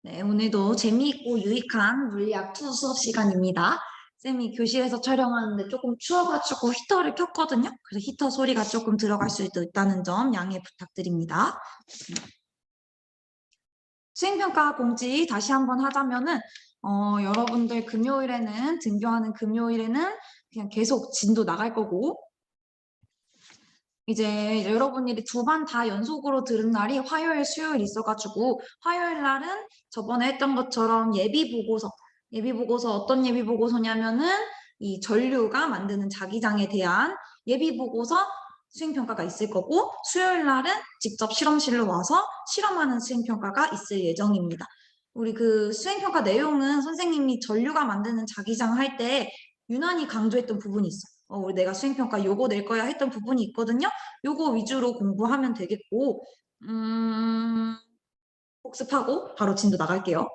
네, 오늘도 재미있고 유익한 물리학 투 수업 시간입니다. 쌤이 교실에서 촬영하는데 조금 추워가지고 히터를 켰거든요. 그래서 히터 소리가 조금 들어갈 수도 있다는 점 양해 부탁드립니다. 수행평가 공지 다시 한번 하자면은 여러분들 금요일에는 등교하는 금요일에는 그냥 계속 진도 나갈 거고 이제 여러분들이 두 반 다 연속으로 들은 날이 화요일, 수요일 있어가지고 화요일 날은 저번에 했던 것처럼 예비보고서 어떤 예비보고서냐면은 이 전류가 만드는 자기장에 대한 예비보고서 수행평가가 있을 거고 수요일 날은 직접 실험실로 와서 실험하는 수행평가가 있을 예정입니다. 우리 그 수행평가 내용은 선생님이 전류가 만드는 자기장 할 때 유난히 강조했던 부분이 있어. 우리 내가 수행평가 요거 낼 거야 했던 부분이 있거든요. 요거 위주로 공부하면 되겠고, 복습하고 바로 진도 나갈게요.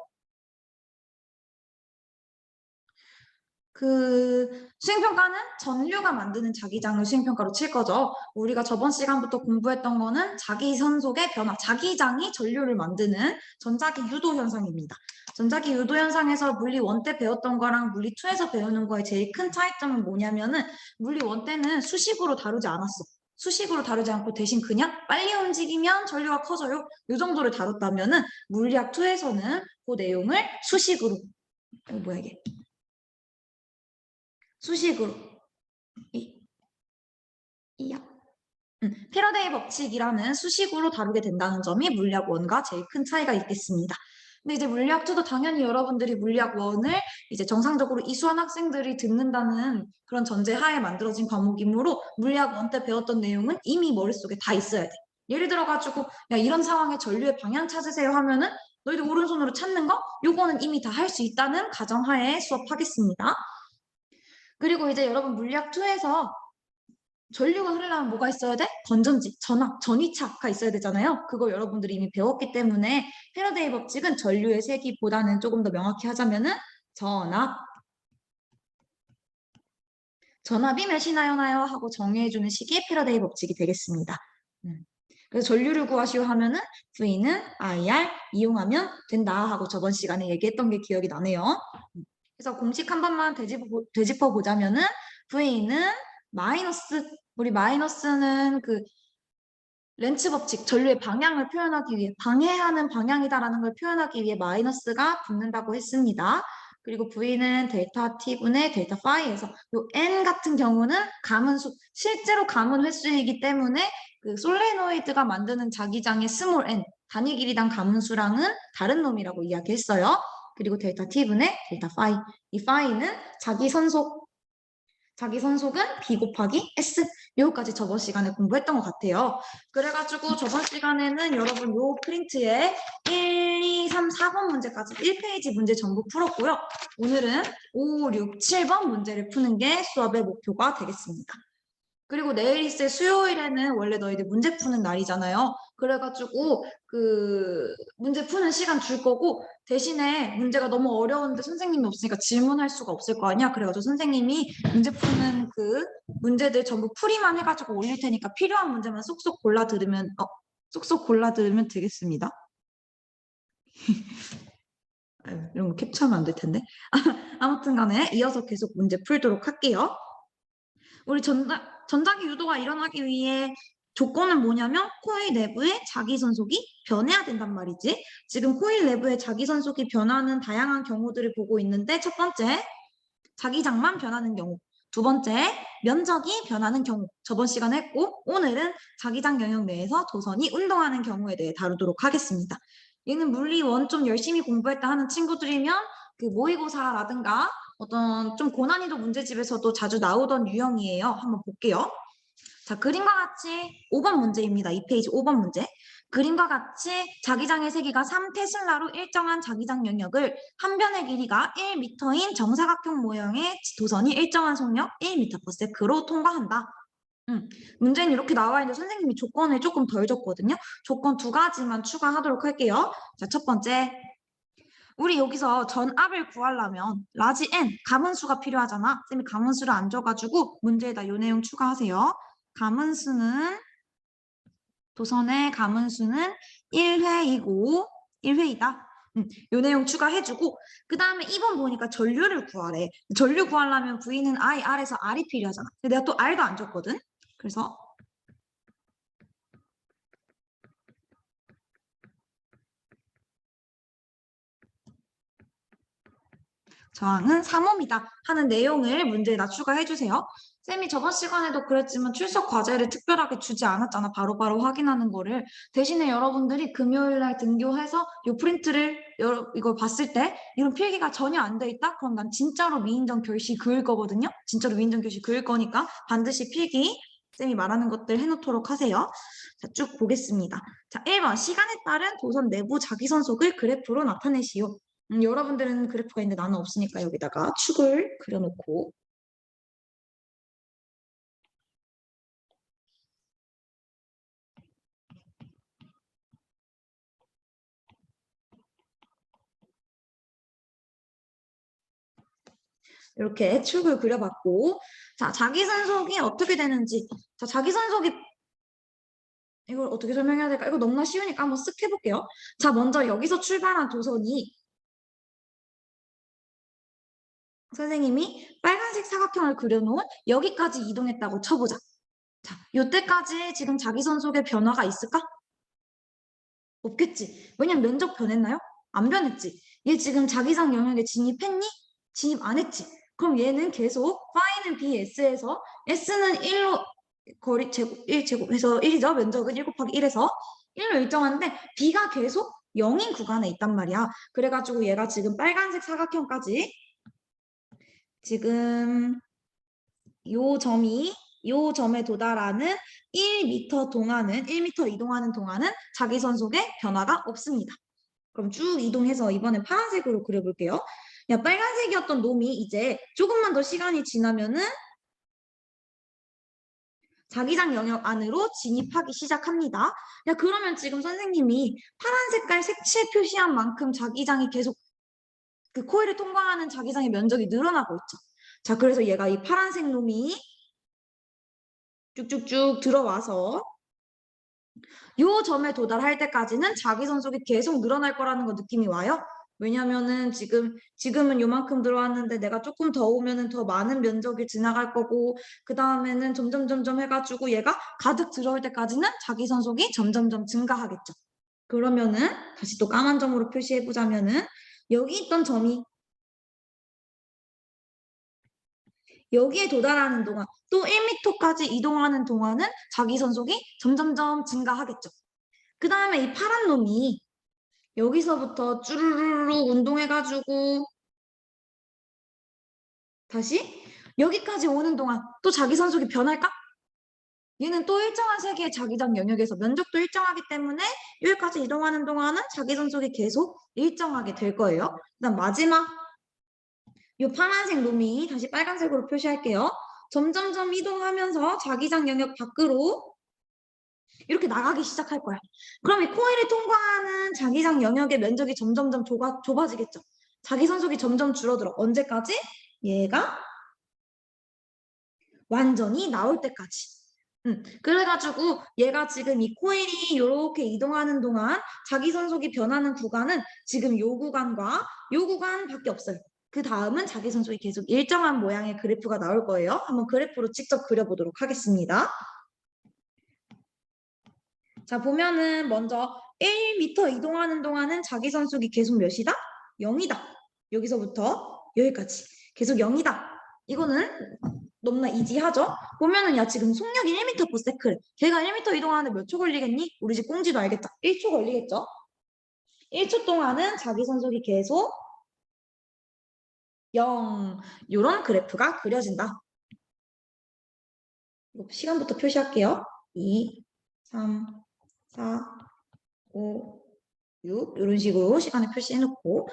그 수행평가는 전류가 만드는 자기장을 수행평가로 칠 거죠. 우리가 저번 시간부터 공부했던 거는 자기선속의 변화, 자기장이 전류를 만드는 전자기 유도 현상입니다. 전자기 유도 현상에서 물리 1 때 배웠던 거랑 물리 2에서 배우는 거의 제일 큰 차이점은 뭐냐면은 물리 1 때는 수식으로 다루지 않았어. 수식으로 다루지 않고 대신 그냥 빨리 움직이면 전류가 커져요. 이 정도를 다뤘다면은 물리학 2에서는 그 내용을 수식으로 뭐야 이게? 수식으로 이야. 패러데이 법칙이라는 수식으로 다루게 된다는 점이 물리학 1과 제일 큰 차이가 있겠습니다. 근데 이제 물리학 2도 당연히 여러분들이 물리학 1을 이제 정상적으로 이수한 학생들이 듣는다는 그런 전제 하에 만들어진 과목이므로 물리학 1 때 배웠던 내용은 이미 머릿속에 다 있어야 돼. 예를 들어가지고 야 이런 상황에 전류의 방향 찾으세요 하면은 너희들 오른손으로 찾는 거? 요거는 이미 다 할 수 있다는 가정하에 수업하겠습니다. 그리고 이제 여러분 물리학 2에서 전류가 흐르려면 뭐가 있어야 돼? 건전지, 전압, 전위차가 있어야 되잖아요. 그거 여러분들이 이미 배웠기 때문에 패러데이 법칙은 전류의 세기보다는 조금 더 명확히 하자면은 전압이 몇이나요 나요 하고 정의해주는 식이 패러데이 법칙이 되겠습니다. 그래서 전류를 구하시오 하면은 V는 IR 이용하면 된다 하고 저번 시간에 얘기했던 게 기억이 나네요. 그래서 공식 한 번만 되짚어 보자면은 V는 우리 마이너스는 그 렌츠 법칙, 전류의 방향을 표현하기 위해 방해하는 방향이다라는 걸 표현하기 위해 마이너스가 붙는다고 했습니다. 그리고 V는 델타 T분의 델타 파이에서 요 N 같은 경우는 가문수, 실제로 가문 횟수이기 때문에 그 솔레노이드가 만드는 자기장의 스몰 n, 단위 길이당 가문수랑은 다른 놈이라고 이야기했어요. 그리고 델타 T분의 델타 파이, 이 파이는 자기 선속은 B 곱하기 S. 요거까지 저번 시간에 공부했던 것 같아요. 그래가지고 저번 시간에는 여러분 요 프린트에 1, 2, 3, 4번 문제까지 1페이지 문제 전부 풀었고요. 오늘은 5, 6, 7번 문제를 푸는 게 수업의 목표가 되겠습니다. 그리고 내일 있을 수요일에는 원래 너희들 문제 푸는 날이잖아요. 그래가지고 그 문제 푸는 시간 줄 거고 대신에 문제가 너무 어려운데 선생님이 없으니까 질문할 수가 없을 거 아니야. 그래가지고 선생님이 문제 푸는 그 문제들 전부 풀이만 해가지고 올릴 테니까 필요한 문제만 쏙쏙 골라 들으면 되겠습니다. 이런 거 캡처하면 안 될 텐데. 아무튼 간에 이어서 계속 문제 풀도록 할게요. 우리 전자기 유도가 일어나기 위해 조건은 뭐냐면 코일 내부의 자기선속이 변해야 된단 말이지. 지금 코일 내부의 자기선속이 변하는 다양한 경우들을 보고 있는데 첫 번째, 자기장만 변하는 경우. 두 번째, 면적이 변하는 경우. 저번 시간에 했고 오늘은 자기장 영역 내에서 도선이 운동하는 경우에 대해 다루도록 하겠습니다. 얘는 물리 1 좀 열심히 공부했다 하는 친구들이면 그 모의고사라든가 어떤 좀 고난이도 문제집에서도 자주 나오던 유형이에요. 한번 볼게요. 자, 그림과 같이 5번 문제입니다. 2페이지 5번 문제. 그림과 같이 자기장의 세기가 3테슬라로 일정한 자기장 영역을 한 변의 길이가 1m인 정사각형 모형의 도선이 일정한 속력 1m/s로 통과한다. 문제는 이렇게 나와 있는데 선생님이 조건을 조금 덜 줬거든요. 조건 2가지만 추가하도록 할게요. 자, 첫 번째. 우리 여기서 전압을 구하려면 라지 n 가문수가 필요하잖아. 쌤이 가문수를 안 줘가지고 문제에다 요 내용 추가하세요. 도선의 가문수는 1회이고 1회이다. 요 내용 추가해주고 그 다음에 2번 보니까 전류를 구하래. 전류 구하려면 V는 I, R에서 R이 필요하잖아. 근데 내가 또 R도 안 줬거든. 그래서 저항은 3옴이다 하는 내용을 문제에다 추가해주세요. 쌤이 저번 시간에도 그랬지만 출석 과제를 특별하게 주지 않았잖아. 바로바로 확인하는 거를. 대신에 여러분들이 금요일날 등교해서 이 프린트를 이걸 봤을 때 이런 필기가 전혀 안 돼 있다? 그럼 난 진짜로 미인정 결시 그을 거거든요. 진짜로 미인정 결시 그을 거니까 반드시 필기 쌤이 말하는 것들 해놓도록 하세요. 자, 쭉 보겠습니다. 자, 1번 시간에 따른 도선 내부 자기선속을 그래프로 나타내시오. 여러분들은 그래프가 있는데 나는 없으니까 여기다가 축을 그려놓고 이렇게 축을 그려봤고 자 자기선속이 어떻게 되는지 자 자기선속이 이걸 어떻게 설명해야 될까? 이거 너무나 쉬우니까 한번 쓱 해볼게요. 자 먼저 여기서 출발한 도선이 선생님이 빨간색 사각형을 그려놓은 여기까지 이동했다고 쳐보자. 자, 이때까지 지금 자기선속의 변화가 있을까? 없겠지. 왜냐면 면적 변했나요? 안 변했지. 얘 지금 자기장 영역에 진입했니? 진입 안 했지. 그럼 얘는 계속 phi는 bs에서 s는 1로 거리 제곱 1제곱해서 1이죠. 면적은 1 곱하기 1에서 1로 일정한데 b가 계속 0인 구간에 있단 말이야. 그래가지고 얘가 지금 빨간색 사각형까지 지금 요 점에 도달하는 1m 동안은 1m 이동하는 동안은 자기선속에 변화가 없습니다. 그럼 쭉 이동해서 이번엔 파란색으로 그려볼게요. 야, 빨간색이었던 놈이 이제 조금만 더 시간이 지나면은 자기장 영역 안으로 진입하기 시작합니다. 야, 그러면 지금 선생님이 파란 색깔 색칠 표시한 만큼 자기장이 계속 그 코일을 통과하는 자기장의 면적이 늘어나고 있죠. 자, 그래서 얘가 이 파란색 놈이 쭉쭉쭉 들어와서 요 점에 도달할 때까지는 자기선속이 계속 늘어날 거라는 거 느낌이 와요. 왜냐면은 지금은 요만큼 들어왔는데 내가 조금 더 오면은 더 많은 면적이 지나갈 거고 그 다음에는 점점 해가지고 얘가 가득 들어올 때까지는 자기선속이 점점 증가하겠죠. 그러면은 다시 또 까만 점으로 표시해 보자면은 여기 있던 점이 여기에 도달하는 동안 또 1m까지 이동하는 동안은 자기선속이 점점점 증가하겠죠. 그 다음에 이 파란 놈이 여기서부터 쭈루루루 운동해가지고 다시 여기까지 오는 동안 또 자기선속이 변할까? 얘는 또 일정한 세계의 자기장 영역에서 면적도 일정하기 때문에 여기까지 이동하는 동안은 자기선속이 계속 일정하게 될 거예요. 그다음 마지막 이 파란색 놈이 다시 빨간색으로 표시할게요. 점점점 이동하면서 자기장 영역 밖으로 이렇게 나가기 시작할 거야. 그럼 이 코일을 통과하는 자기장 영역의 면적이 점점점 좁아지겠죠. 자기선속이 점점 줄어들어. 언제까지? 얘가 완전히 나올 때까지. 그래가지고 얘가 지금 이 코일이 이렇게 이동하는 동안 자기선속이 변하는 구간은 지금 요 구간과 요 구간밖에 없어요. 그 다음은 자기선속이 계속 일정한 모양의 그래프가 나올 거예요. 한번 그래프로 직접 그려보도록 하겠습니다. 자, 보면은 먼저 1m 이동하는 동안은 자기선속이 계속 몇이다? 0이다. 여기서부터 여기까지 계속 0이다. 이거는 너무나 이지하죠? 보면은 야 지금 속력이 1m/s. 걔가 1m 이동하는데 몇 초 걸리겠니? 우리 집 꽁지도 알겠다. 1초 걸리겠죠? 1초 동안은 자기선속이 계속 0. 이런 그래프가 그려진다. 시간부터 표시할게요. 2, 3, 4, 5, 6 이런 식으로 시간을 표시해놓고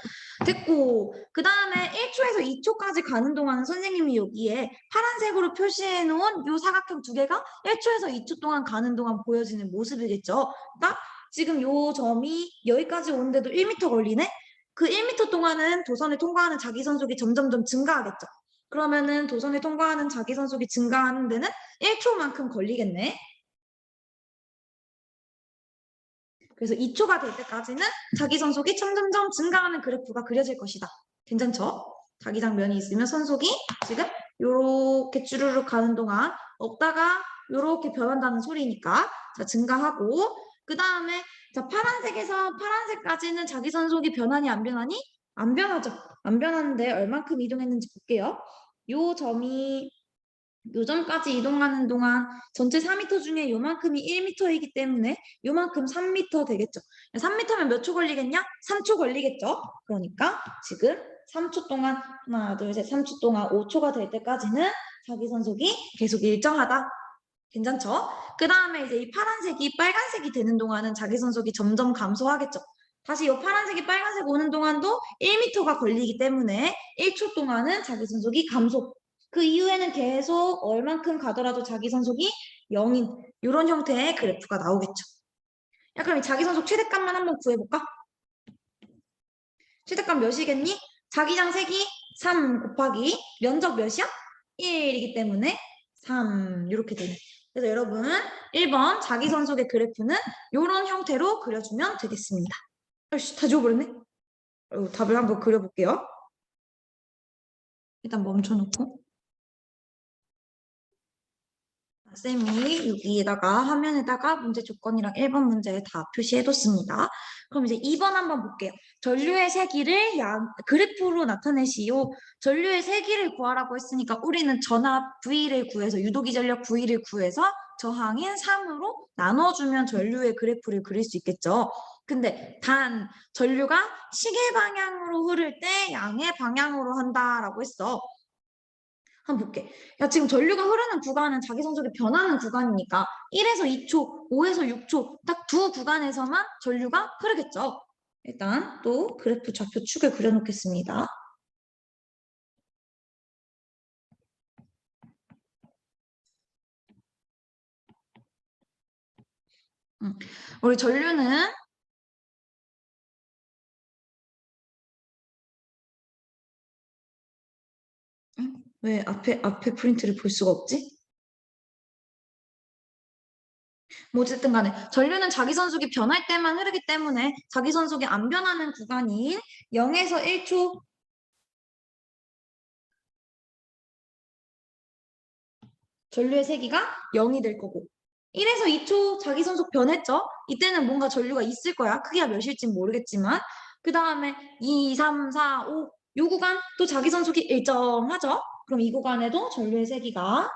됐고 그 다음에 1초에서 2초까지 가는 동안은 선생님이 여기에 파란색으로 표시해놓은 이 사각형 두 개가 1초에서 2초 동안 가는 동안 보여지는 모습이겠죠. 그러니까 지금 이 점이 여기까지 오는데도 1m 걸리네? 그 1m 동안은 도선을 통과하는 자기선속이 점점점 증가하겠죠. 그러면은 도선을 통과하는 자기선속이 증가하는 데는 1초만큼 걸리겠네. 그래서 2초가 될 때까지는 자기선속이 점점점 증가하는 그래프가 그려질 것이다. 괜찮죠? 자기장 면이 있으면 선속이 지금 요렇게 쭈르륵 가는 동안 없다가 요렇게 변한다는 소리니까 자 증가하고 그 다음에 자 파란색에서 파란색까지는 자기선속이 변하니 안 변하니? 안 변하죠. 안 변하는데 얼만큼 이동했는지 볼게요. 요 점이 요점까지 이동하는 동안 전체 4m 중에 요만큼이 1m이기 때문에 요만큼 3m 되겠죠. 3m면 몇 초 걸리겠냐? 3초 걸리겠죠. 그러니까 지금 3초 동안 하나, 둘, 셋, 3초 동안 5초가 될 때까지는 자기선속이 계속 일정하다. 괜찮죠? 그 다음에 이제 이 파란색이 빨간색이 되는 동안은 자기선속이 점점 감소하겠죠. 다시 이 파란색이 빨간색 오는 동안도 1m가 걸리기 때문에 1초 동안은 자기선속이 감소. 그 이후에는 계속 얼만큼 가더라도 자기선속이 0인 이런 형태의 그래프가 나오겠죠. 야, 그럼 이 자기선속 최대값만 한번 구해볼까? 최대값 몇이겠니? 자기장 색이 3 곱하기 면적 몇이야? 1이기 때문에 3 이렇게 되네. 그래서 여러분 1번 자기선속의 그래프는 이런 형태로 그려주면 되겠습니다. 아이씨, 다 지워버렸네. 답을 한번 그려볼게요. 일단 멈춰놓고 쌤이 여기에다가 화면에다가 문제 조건이랑 1번 문제 다 표시해뒀습니다. 그럼 이제 2번 한번 볼게요. 전류의 세기를 그래프로 나타내시오. 전류의 세기를 구하라고 했으니까 우리는 전압 V를 구해서 유도기 전력 V를 구해서 저항인 3으로 나눠주면 전류의 그래프를 그릴 수 있겠죠. 근데 단 전류가 시계 방향으로 흐를 때 양의 방향으로 한다라고 했어. 한번 볼게. 야, 지금 전류가 흐르는 구간은 자기 성적이 변하는 구간이니까 1에서 2초, 5에서 6초 딱 두 구간에서만 전류가 흐르겠죠. 일단 또 그래프 좌표 축을 그려놓겠습니다. 우리 전류는 왜 앞에 프린트를 볼 수가 없지? 뭐 어쨌든 간에 전류는 자기 선속이 변할 때만 흐르기 때문에 자기 선속이 안 변하는 구간인 0에서 1초 전류의 세기가 0이 될 거고 1에서 2초 자기 선속 변했죠? 이때는 뭔가 전류가 있을 거야. 크기가 몇일진 모르겠지만 그 다음에 2, 3, 4, 5 이 구간 또 자기 선속이 일정하죠? 그럼 이 구간에도 전류의 세기가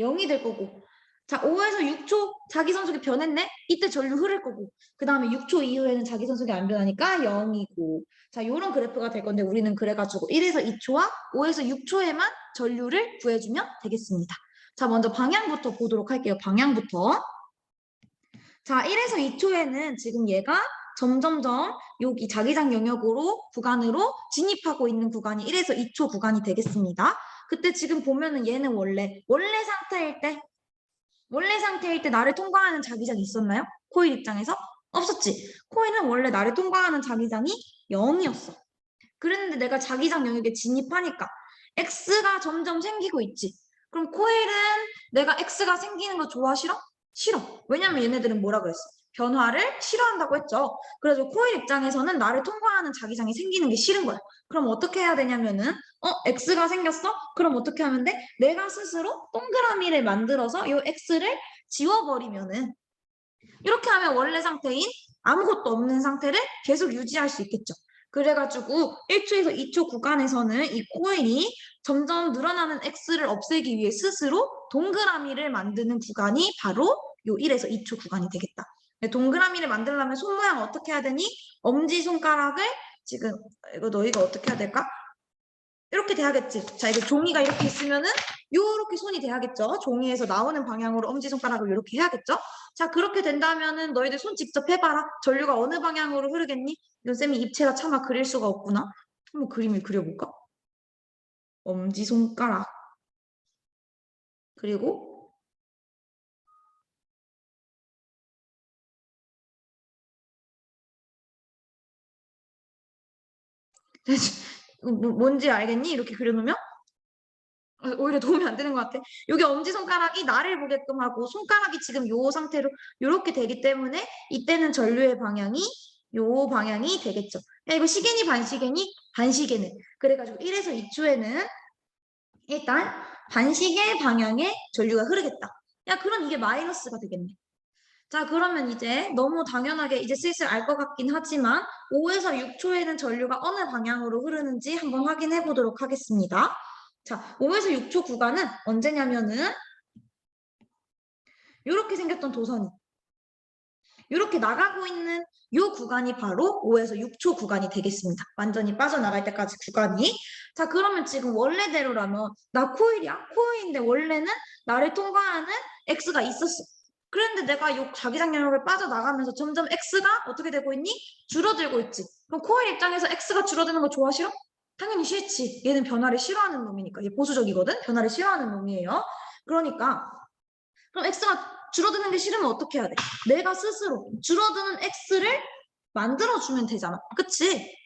0이 될 거고 자 5에서 6초 자기 선속이 변했네? 이때 전류 흐를 거고 그 다음에 6초 이후에는 자기 선속이 안 변하니까 0이고 자 요런 그래프가 될 건데 우리는 그래가지고 1에서 2초와 5에서 6초에만 전류를 구해주면 되겠습니다. 자 먼저 방향부터 보도록 할게요. 방향부터 자 1에서 2초에는 지금 얘가 점점점 여기 자기장 영역으로 구간으로 진입하고 있는 구간이 1에서 2초 구간이 되겠습니다. 그때 지금 보면은 얘는 원래 상태일 때 나를 통과하는 자기장이 있었나요? 코일 입장에서? 없었지. 코일은 원래 나를 통과하는 자기장이 0이었어. 그랬는데 내가 자기장 영역에 진입하니까 X가 점점 생기고 있지. 그럼 코일은 내가 X가 생기는 거 좋아, 싫어? 싫어. 왜냐면 얘네들은 뭐라 그랬어? 변화를 싫어한다고 했죠. 그래서 코일 입장에서는 나를 통과하는 자기장이 생기는 게 싫은 거야. 그럼 어떻게 해야 되냐면은 X가 생겼어? 그럼 어떻게 하면 돼? 내가 스스로 동그라미를 만들어서 이 X를 지워버리면은 이렇게 하면 원래 상태인 아무것도 없는 상태를 계속 유지할 수 있겠죠. 그래가지고 1초에서 2초 구간에서는 이 코일이 점점 늘어나는 X를 없애기 위해 스스로 동그라미를 만드는 구간이 바로 요 1에서 2초 구간이 되겠다. 동그라미를 만들려면 손 모양 어떻게 해야 되니? 엄지손가락을 지금 이거 너희가 어떻게 해야 될까? 이렇게 돼야겠지. 자, 이거 종이가 이렇게 있으면은 요렇게 손이 돼야겠죠. 종이에서 나오는 방향으로 엄지손가락을 이렇게 해야겠죠. 자, 그렇게 된다면은 너희들 손 직접 해봐라. 전류가 어느 방향으로 흐르겠니? 이건 쌤이 입체가 차마 그릴 수가 없구나. 한번 그림을 그려볼까? 엄지손가락. 그리고 뭔지 알겠니? 이렇게 그려놓으면 오히려 도움이 안 되는 것 같아. 여기 엄지손가락이 나를 보게끔 하고 손가락이 지금 요 상태로 이렇게 되기 때문에 이때는 전류의 방향이 요 방향이 되겠죠. 야, 이거 시계니 반시계니? 반시계네. 그래가지고 1에서 2초에는 일단 반시계 방향의 전류가 흐르겠다. 야, 그럼 이게 마이너스가 되겠네. 자, 그러면 이제 너무 당연하게 이제 슬슬 알 것 같긴 하지만 5에서 6초에는 전류가 어느 방향으로 흐르는지 한번 확인해 보도록 하겠습니다. 자, 5에서 6초 구간은 언제냐면은 이렇게 생겼던 도선이 이렇게 나가고 있는 이 구간이 바로 5에서 6초 구간이 되겠습니다. 완전히 빠져나갈 때까지 구간이. 자, 그러면 지금 원래대로라면 나 코일이야? 코일인데 원래는 나를 통과하는 X가 있었어. 그런데 내가 이 자기장 영역을 빠져나가면서 점점 X가 어떻게 되고 있니? 줄어들고 있지. 그럼 코일 입장에서 X가 줄어드는 거 좋아 싫어? 당연히 싫지. 얘는 변화를 싫어하는 놈이니까. 얘 보수적이거든? 변화를 싫어하는 놈이에요. 그러니까 그럼 X가 줄어드는 게 싫으면 어떻게 해야 돼? 내가 스스로 줄어드는 X를 만들어주면 되잖아. 그치?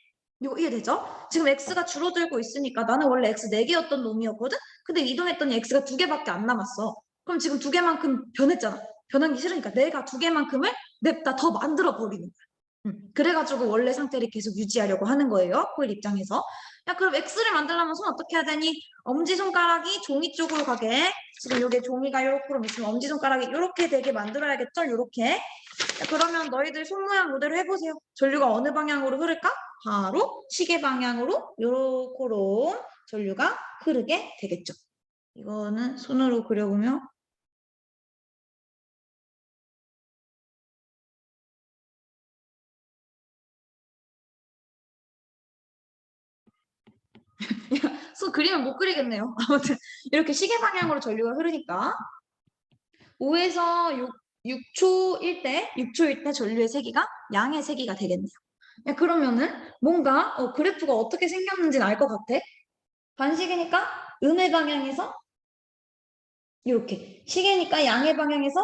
이거 이해되죠? 지금 X가 줄어들고 있으니까 나는 원래 X 4개였던 놈이었거든? 근데 이동했더니 X가 2개밖에 안 남았어. 그럼 지금 2개만큼 변했잖아. 변하기 싫으니까 내가 2개만큼을 냅다 더 만들어버리는 거야. 그래가지고 원래 상태를 계속 유지하려고 하는 거예요. 코일 입장에서. 야, 그럼 X를 만들려면 손 어떻게 해야 되니? 엄지손가락이 종이 쪽으로 가게. 지금 이게 종이가 이렇게 있으면 엄지손가락이 이렇게 되게 만들어야겠죠? 이렇게. 그러면 너희들 손 모양 그대로 해보세요. 전류가 어느 방향으로 흐를까? 바로 시계 방향으로 요렇게로 전류가 흐르게 되겠죠. 이거는 손으로 그려보면 손 그리면 못 그리겠네요. 아무튼 이렇게 시계 방향으로 전류가 흐르니까 5에서 6초일 때, 6초일 때 전류의 세기가 양의 세기가 되겠네요. 야, 그러면은 뭔가 그래프가 어떻게 생겼는지는 알 것 같아. 반시계니까 음의 방향에서 이렇게, 시계니까 양의 방향에서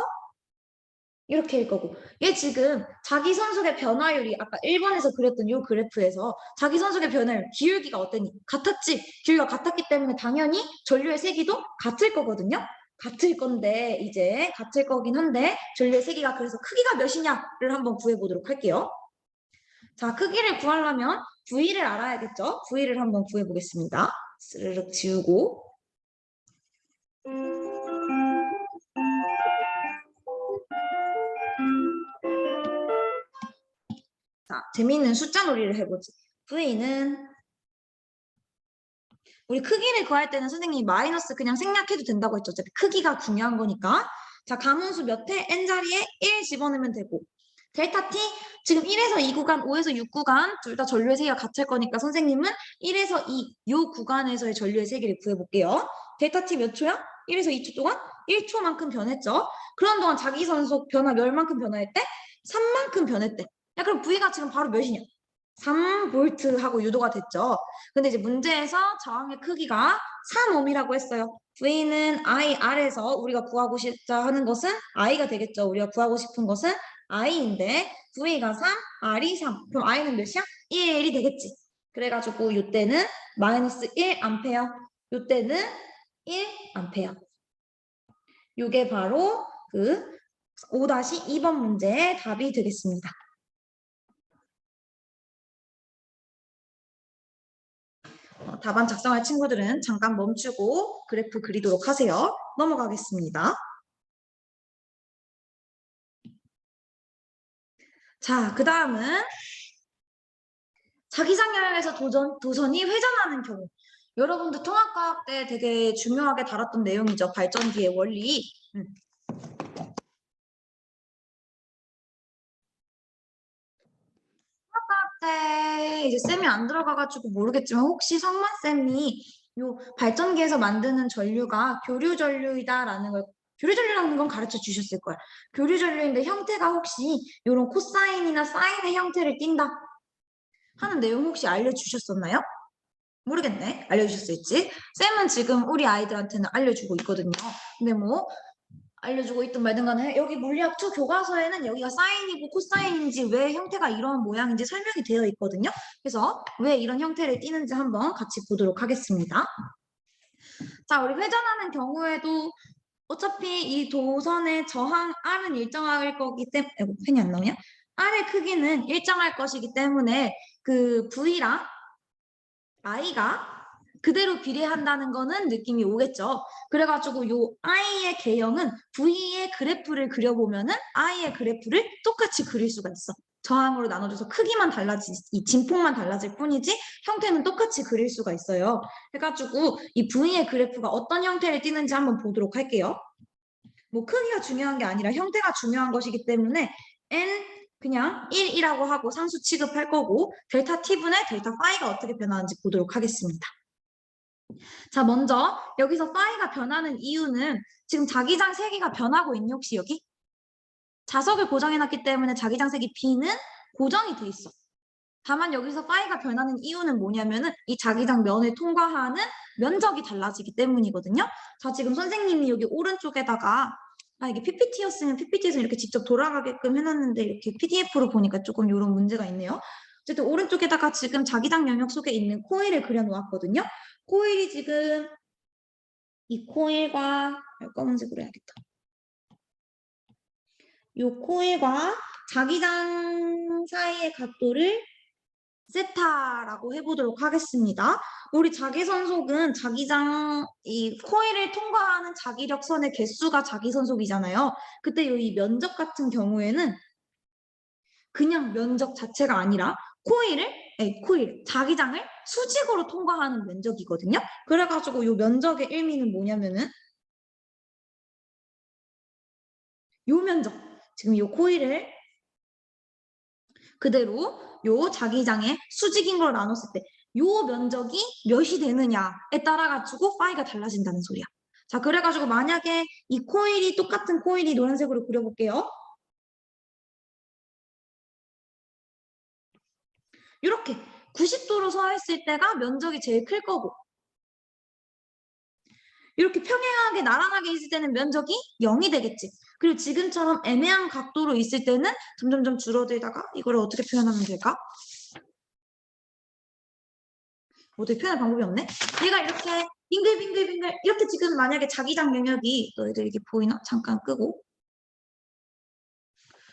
이렇게일 거고. 얘 지금 자기 선속의 변화율이 아까 1번에서 그렸던 이 그래프에서 자기 선속의 변화율, 기울기가 어땠니? 같았지? 기울기가 같았기 때문에 당연히 전류의 세기도 같을 거거든요. 같을 건데 이제 같을 거긴 한데 전류의 세기가 그래서 크기가 몇이냐를 한번 구해보도록 할게요. 자, 크기를 구하려면 V를 알아야겠죠? V를 한번 구해보겠습니다. 스르륵 지우고 자, 재미있는 숫자 놀이를 해보지. V는 우리 크기를 구할 때는 선생님이 마이너스 그냥 생략해도 된다고 했죠. 어차피 크기가 중요한 거니까. 자, 가문수 몇 회? n자리에 1 집어넣으면 되고. 델타 t 지금 1에서 2 구간, 5에서 6 구간 둘 다 전류의 세기가 같을 거니까 선생님은 1에서 2 요 구간에서의 전류의 세기를 구해볼게요. 델타 t 몇 초야? 1에서 2초 동안 1초만큼 변했죠. 그런 동안 자기선속 변화 몇만큼 변화했대? 3만큼 변했대. 야, 그럼 V가 지금 바로 몇이냐? 3V하고 유도가 됐죠. 근데 이제 문제에서 저항의 크기가 3옴이라고 했어요. V는 IR에서 우리가 구하고 싶자 하는 것은 I가 되겠죠. 우리가 구하고 싶은 것은 I인데 V가 3, R이 3. 그럼 I는 몇이야? 1이 되겠지. 그래가지고 이때는 마이너스 1A. 이때는 1A. 이게 바로 그 5-2번 문제의 답이 되겠습니다. 답안 작성할 친구들은 잠깐 멈추고 그래프 그리도록 하세요. 넘어가겠습니다. 자, 그 다음은 자기장 영역에서 도선이 회전하는 경우. 여러분들 통합과학 때 되게 중요하게 다뤘던 내용이죠. 발전기의 원리. 때 이제 쌤이 안 들어가가지고 모르겠지만 혹시 성만쌤이 요 발전기에서 만드는 전류가 교류 전류이다라는 걸 교류 전류라는 건 가르쳐 주셨을 거야. 교류 전류인데 형태가 혹시 이런 코사인이나 사인의 형태를 띈다 하는 내용 혹시 알려주셨었나요? 모르겠네. 알려주셨을지. 쌤은 지금 우리 아이들한테는 알려주고 있거든요. 근데 뭐 알려주고 있든 말든 간에 여기 물리학2 교과서에는 여기가 사인이고 코사인인지 왜 형태가 이런 모양인지 설명이 되어 있거든요. 그래서 왜 이런 형태를 띠는지 한번 같이 보도록 하겠습니다. 자, 우리 회전하는 경우에도 어차피 이 도선의 저항 R은 일정할 거기 때문에, 펜이 안 나오냐? R의 크기는 일정할 것이기 때문에 그 V랑 I가 그대로 비례한다는 거는 느낌이 오겠죠. 그래가지고 요 I의 개형은 V의 그래프를 그려보면은 I의 그래프를 똑같이 그릴 수가 있어. 저항으로 나눠줘서 크기만 이 진폭만 달라질 뿐이지 형태는 똑같이 그릴 수가 있어요. 해가지고 이 V의 그래프가 어떤 형태를 띠는지 한번 보도록 할게요. 뭐 크기가 중요한 게 아니라 형태가 중요한 것이기 때문에 N 그냥 1이라고 하고 상수 취급할 거고 델타 T분의 델타 파이가 어떻게 변하는지 보도록 하겠습니다. 자, 먼저 여기서 파이가 변하는 이유는 지금 자기장 세기가 변하고 있니 혹시 여기? 자석을 고정해놨기 때문에 자기장 세기 B는 고정이 돼 있어. 다만 여기서 파이가 변하는 이유는 뭐냐면은 이 자기장 면을 통과하는 면적이 달라지기 때문이거든요. 자, 지금 선생님이 여기 오른쪽에다가 이게 PPT였으면 PPT에서 이렇게 직접 돌아가게끔 해놨는데 이렇게 PDF로 보니까 조금 이런 문제가 있네요. 어쨌든 오른쪽에다가 지금 자기장 영역 속에 있는 코일을 그려놓았거든요. 코일이 지금 이 코일과 검은색으로 해야겠다. 이 코일과 자기장 사이의 각도를 세타라고 해보도록 하겠습니다. 우리 자기선속은 자기장 이 코일을 통과하는 자기력선의 개수가 자기선속이잖아요. 그때 이 면적 같은 경우에는 그냥 면적 자체가 아니라 코일, 자기장을 수직으로 통과하는 면적이거든요. 그래가지고 이 면적의 의미는 뭐냐면은 이 면적, 지금 이 코일을 그대로 요 자기장의 수직인 걸 나눴을 때 요 면적이 몇이 되느냐에 따라 가지고 파이가 달라진다는 소리야. 자, 그래가지고 만약에 이 코일이 똑같은 코일이 노란색으로 그려볼게요. 이렇게 90도로 서 있을 때가 면적이 제일 클 거고 이렇게 평행하게 나란하게 있을 때는 면적이 0이 되겠지. 그리고 지금처럼 애매한 각도로 있을 때는 점점점 줄어들다가 이걸 어떻게 표현하면 될까? 어떻게 표현할 방법이 없네? 얘가 이렇게 빙글빙글빙글 이렇게 지금 만약에 자기장 영역이 너희들 이게 보이나? 잠깐 끄고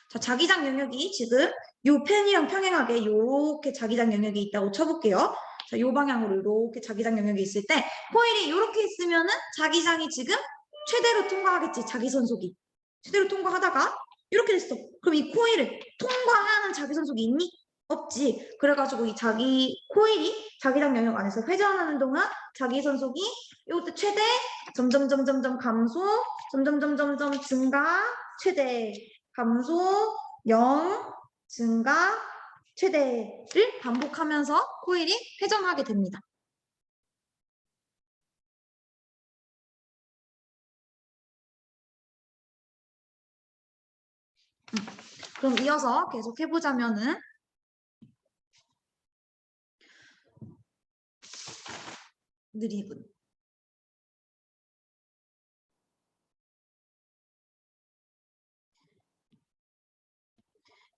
자, 자기장 영역이 지금 요 펜이랑 평행하게 요렇게 자기장 영역이 있다고 쳐볼게요. 자, 요 방향으로 이렇게 자기장 영역이 있을 때 코일이 이렇게 있으면은 자기장이 지금 최대로 통과하겠지. 자기선속이. 최대로 통과하다가 이렇게 됐어. 그럼 이 코일을 통과하는 자기선속이 있니? 없지. 그래가지고 이 코일이 자기장 영역 안에서 회전하는 동안 자기선속이 이것도 최대 점점점점점 감소 점점점점점 증가 최대 감소 0 증가 최대를 반복하면서 코일이 회전하게 됩니다. 그럼 이어서 계속 해보자면은 느리군.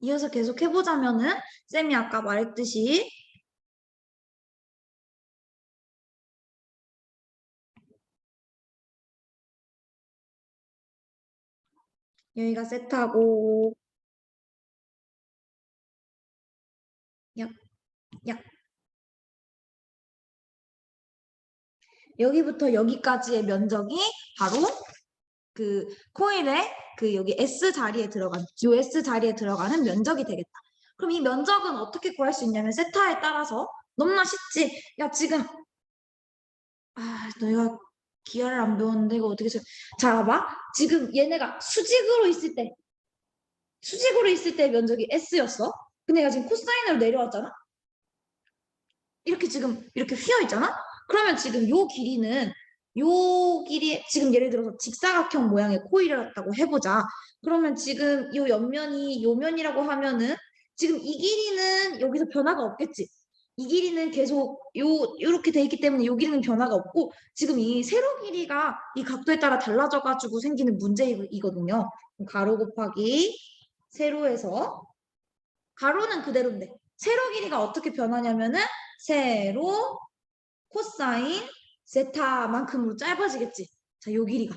이어서 계속 해보자면은 쌤이 아까 말했듯이 여기가 세타고 약 여기부터 여기까지의 면적이 바로 그 코일의 그 여기 S 자리에 들어가는 요 S 자리에 들어가는 면적이 되겠다. 그럼 이 면적은 어떻게 구할 수 있냐면 세타에 따라서 너무나 쉽지. 야 지금 너희가 기하를 안 배웠는데 이거 어떻게 자 봐봐. 지금 얘네가 수직으로 있을 때 면적이 S였어. 근데 얘가 지금 코사인으로 내려왔잖아. 이렇게 지금 이렇게 휘어 있잖아. 그러면 지금 요 길이는 요 길이 지금 예를 들어서 직사각형 모양의 코일이었다고 해보자. 그러면 지금 요 옆면이 요 면이라고 하면은 지금 이 길이는 여기서 변화가 없겠지. 이 길이는 계속 요렇게 돼 있기 때문에 요 길이는 변화가 없고 지금 이 세로 길이가 이 각도에 따라 달라져 가지고 생기는 문제이거든요. 가로 곱하기 세로에서 가로는 그대로인데 세로 길이가 어떻게 변하냐면은 세로 코사인 세타만큼으로 짧아지겠지. 자, 요 길이가.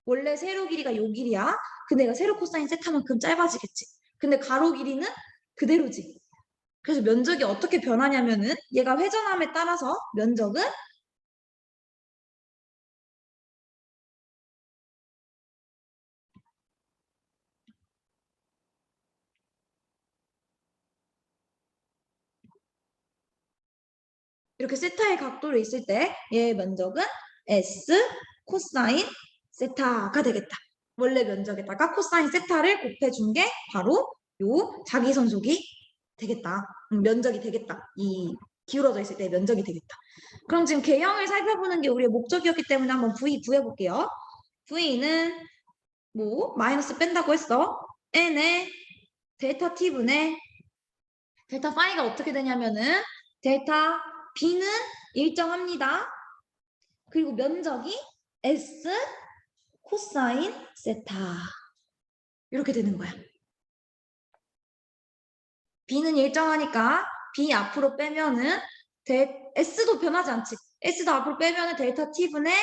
원래 세로 길이가 요 길이야. 근데 얘가 세로 코사인 세타만큼 짧아지겠지. 근데 가로 길이는 그대로지. 그래서 면적이 어떻게 변하냐면은 얘가 회전함에 따라서 면적은 이렇게 세타의 각도로 있을 때 얘의 면적은 S 코사인 세타가 되겠다. 원래 면적에다가 코사인 세타를 곱해준 게 바로 요 자기선속이 되겠다. 면적이 되겠다. 이 기울어져 있을 때 면적이 되겠다. 그럼 지금 개형을 살펴보는 게 우리의 목적이었기 때문에 한번 V 구해볼게요. V는 뭐 마이너스 뺀다고 했어. N에 델타 T분의 델타 파이가 어떻게 되냐면은 델타 B는 일정합니다. 그리고 면적이 S 코사인 세타 이렇게 되는 거야. B는 일정하니까 B 앞으로 빼면은 S도 변하지 않지. S도 앞으로 빼면은 델타 T분의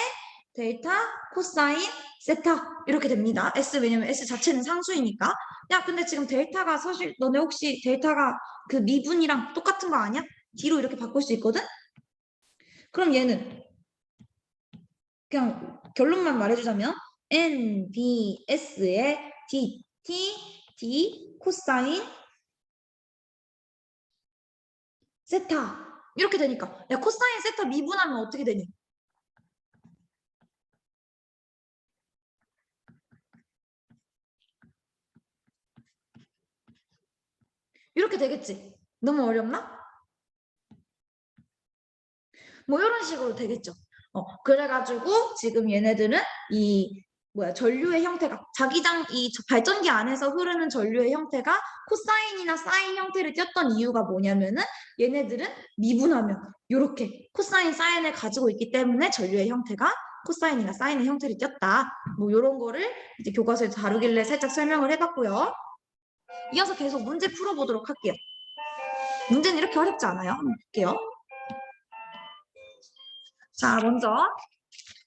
델타 코사인 세타 이렇게 됩니다. S 왜냐면 S 자체는 상수이니까. 야 근데 지금 델타가 사실 너네 혹시 델타가 그 미분이랑 똑같은 거 아니야? D로 이렇게 바꿀 수 있거든? 그럼 얘는 그냥 결론만 말해주자면 NBS의 DT D 코사인 세타 이렇게 되니까 야 코사인 세타 미분하면 어떻게 되니? 이렇게 되겠지? 너무 어렵나? 뭐 이런 식으로 되겠죠. 그래가지고 지금 얘네들은 이 전류의 형태가 자기장 이 발전기 안에서 흐르는 전류의 형태가 코사인이나 사인 형태를 띄었던 이유가 뭐냐면은 얘네들은 미분하면 이렇게 코사인 사인을 가지고 있기 때문에 전류의 형태가 코사인이나 사인의 형태를 띄었다. 뭐 이런 거를 이제 교과서에서 다루길래 살짝 설명을 해봤고요. 이어서 계속 문제 풀어보도록 할게요. 문제는 이렇게 어렵지 않아요. 한번 볼게요. 자, 먼저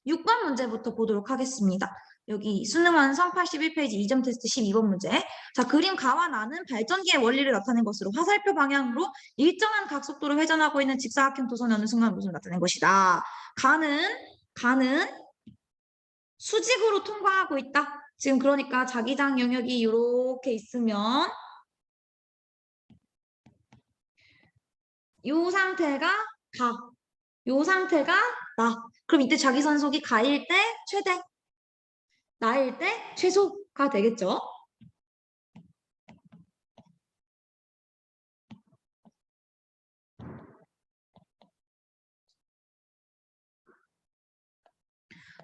6번 문제부터 보도록 하겠습니다. 여기 수능 완성 81페이지 2점 테스트 12번 문제. 자, 그림 가와 나는 발전기의 원리를 나타낸 것으로 화살표 방향으로 일정한 각속도로 회전하고 있는 직사각형 도선이 어느 순간 모습을 나타낸 것이다. 가는 수직으로 통과하고 있다. 지금 그러니까 자기장 영역이 이렇게 있으면 이 상태가 가. 이 상태가 나. 그럼 이때 자기선속이 가일 때 최대, 나일 때 최소가 되겠죠?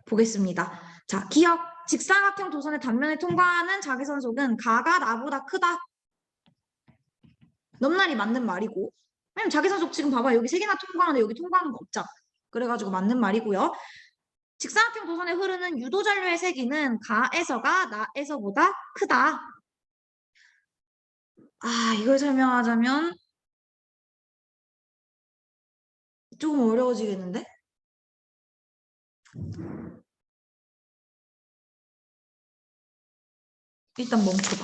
보겠습니다. 자, 기억. 직사각형 도선의 단면을 통과하는 자기선속은 가가 나보다 크다. 넘날이 맞는 말이고. 왜냐면 자기선속 지금 봐봐. 여기 세 개나 통과하는데 여기 통과하는 거 없잖아. 그래가지고 맞는 말이고요. 직사각형 도선에 흐르는 유도전류의 세기는 가에서가 나에서보다 크다. 아, 이걸 설명하자면 조금 어려워지겠는데? 일단 멈춰봐.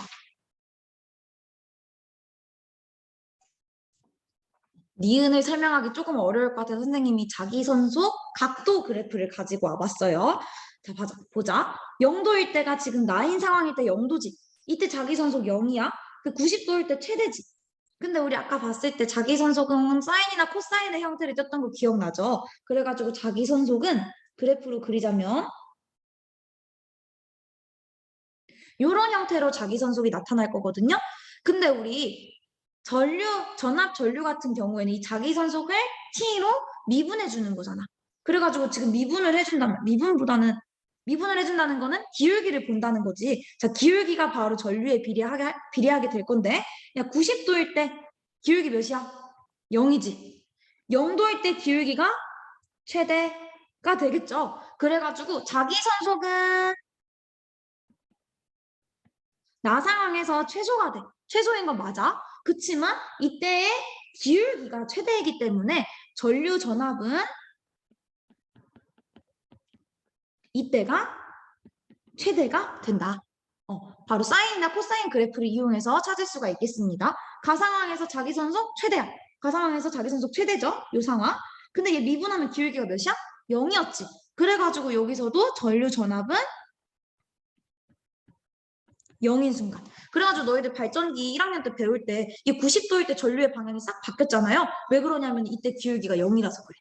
니은을 설명하기 조금 어려울 것 같아서 선생님이 자기선속 각도 그래프를 가지고 와봤어요. 자, 보자. 0도일 때가 지금 나인 상황일 때 0도지. 이때 자기선속 0이야. 그 90도일 때 최대지. 근데 우리 아까 봤을 때 자기선속은 사인이나 코사인의 형태를 띄었던 거 기억나죠? 그래가지고 자기선속은 그래프로 그리자면 이런 형태로 자기선속이 나타날 거거든요. 근데 우리 전압 전류 같은 경우에는 이 자기선속을 T로 미분해 주는 거잖아. 그래가지고 지금 미분을 해준다는 거는 기울기를 본다는 거지. 자, 기울기가 바로 전류에 비례하게 될 건데, 야, 90도일 때 기울기 몇이야? 0이지. 0도일 때 기울기가 최대가 되겠죠. 그래가지고 자기선속은 나 상황에서 최소가 돼. 최소인 건 맞아. 그치만 이때의 기울기가 최대이기 때문에 전류 전압은 이때가 최대가 된다. 바로 사인이나 코사인 그래프를 이용해서 찾을 수가 있겠습니다. 가상황에서 자기선속 최대야. 가상황에서 자기선속 최대죠. 이 상황. 근데 얘 미분하면 기울기가 몇이야? 0이었지. 그래가지고 여기서도 전류 전압은 0인 순간. 그래가지고 너희들 발전기 1학년 때 배울 때 이게 90도일 때 전류의 방향이 싹 바뀌었잖아요. 왜 그러냐면 이때 기울기가 0이라서 그래.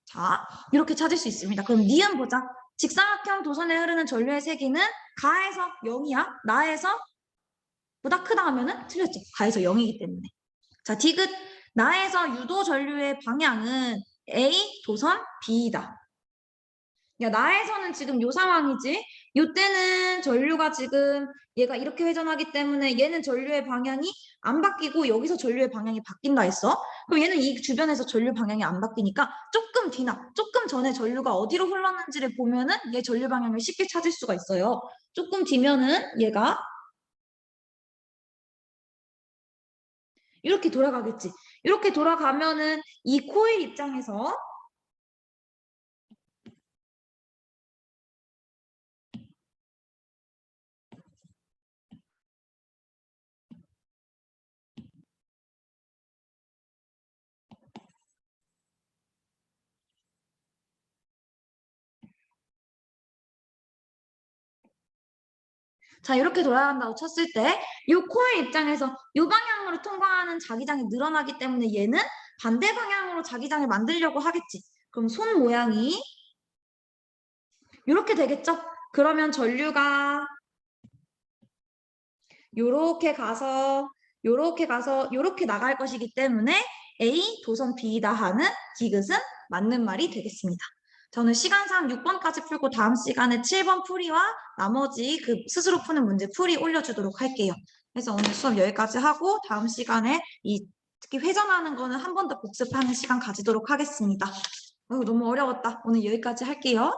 자, 이렇게 찾을 수 있습니다. 그럼 니은 보자. 직사각형 도선에 흐르는 전류의 세기는 가에서 0이야. 나에서 보다 크다 하면은 틀렸죠. 가에서 0이기 때문에. 자, 디귿. 나에서 유도 전류의 방향은 A 도선 B이다. 야, 나에서는 지금 요 상황이지. 요때는 전류가 지금 얘가 이렇게 회전하기 때문에 얘는 전류의 방향이 안 바뀌고 여기서 전류의 방향이 바뀐다 했어. 그럼 얘는 이 주변에서 전류 방향이 안 바뀌니까 조금 뒤나 조금 전에 전류가 어디로 흘렀는지를 보면은 얘 전류 방향을 쉽게 찾을 수가 있어요. 조금 뒤면은 얘가 이렇게 돌아가겠지. 이렇게 돌아가면은 이 코일 입장에서 자, 이렇게 돌아간다고 쳤을 때 이 코일 입장에서 이 방향으로 통과하는 자기장이 늘어나기 때문에 얘는 반대 방향으로 자기장을 만들려고 하겠지. 그럼 손 모양이 이렇게 되겠죠? 그러면 전류가 요렇게 가서 요렇게 나갈 것이기 때문에 A 도선 B이다 하는 디귿은 맞는 말이 되겠습니다. 저는 시간상 6번까지 풀고 다음 시간에 7번 풀이와 나머지 그 스스로 푸는 문제 풀이 올려주도록 할게요. 그래서 오늘 수업 여기까지 하고 다음 시간에 특히 회전하는 거는 한 번 더 복습하는 시간 가지도록 하겠습니다. 너무 어려웠다. 오늘 여기까지 할게요.